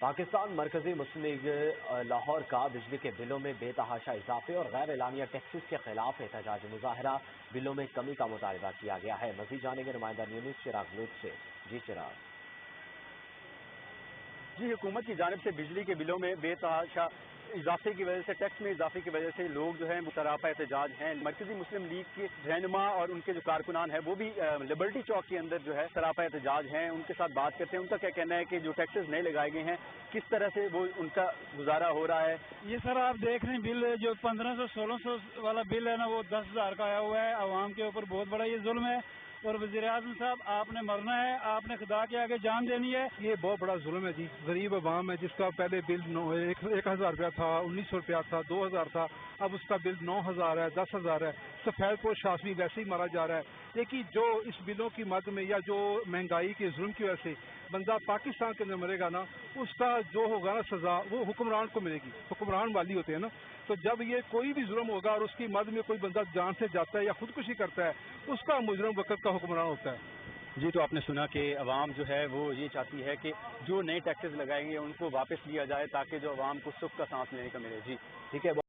پاکستان مرکزی مسلم لیگ لاہور کا بجلی کے بلوں میں بے تحاشا اضافے اور غیر اعلانیہ ٹیکسز کے خلاف احتجاج مظاہرہ، بلوں میں کمی کا مطالبہ کیا گیا ہے۔ مزید جانیں گے نمائندہ نیوز چراغ لوٹ سے۔ جی چراغ۔ جی، حکومت کی جانب سے بجلی کے بلوں میں بے تحاشا اضافے کی وجہ سے، ٹیکس میں اضافے کی وجہ سے لوگ جو ہیں متراپا احتجاج ہیں۔ مرکزی مسلم لیگ کے رہنما اور ان کے جو کارکنان ہیں وہ بھی لبرٹی چوک کے اندر جو ہے سراپا احتجاج ہیں۔ ان کے ساتھ بات کرتے ہیں، ان کا کیا کہنا ہے کہ جو ٹیکسز نئے لگائے گئے ہیں کس طرح سے وہ ان کا گزارا ہو رہا ہے۔ یہ سر آپ دیکھ رہے ہیں بل جو 1500-1600 والا بل ہے نا، وہ 10,000 کا آیا ہوا ہے۔ عوام کے اوپر بہت بڑا یہ ظلم ہے، اور وزیر اعظم صاحب آپ نے مرنا ہے، آپ نے خدا کے آگے جان دینی ہے۔ یہ بہت بڑا ظلم ہے جی، غریب عوام ہے جس کا پہلے بل 1,000 روپیہ تھا، 1,900 روپیہ تھا، 2,000 تھا، اب اس کا بل 9,000 ہے، 10,000 ہے۔ سفید پوش آدمی ویسے ہی مارا جا رہا ہے۔ لیکن جو اس بلوں کی مد میں یا جو مہنگائی کے ظلم کی وجہ سے بندہ پاکستان کے اندر مرے گا نا، اس کا جو ہوگا نا سزا وہ حکمران کو ملے گی۔ حکمران والی ہوتے ہیں نا، تو جب یہ کوئی بھی ظلم ہوگا اور اس کی مد میں کوئی بندہ جان سے جاتا ہے یا خودکشی کرتا ہے، اس کا مجرم وقت کا حکمران ہوتا ہے۔ جی، تو آپ نے سنا کہ عوام جو ہے وہ یہ چاہتی ہے کہ جو نئے ٹیکسز لگائیں گے ان کو واپس لیا جائے تاکہ جو عوام کو سکھ کا سانس لینے کا ملے۔ جی ٹھیک ہے۔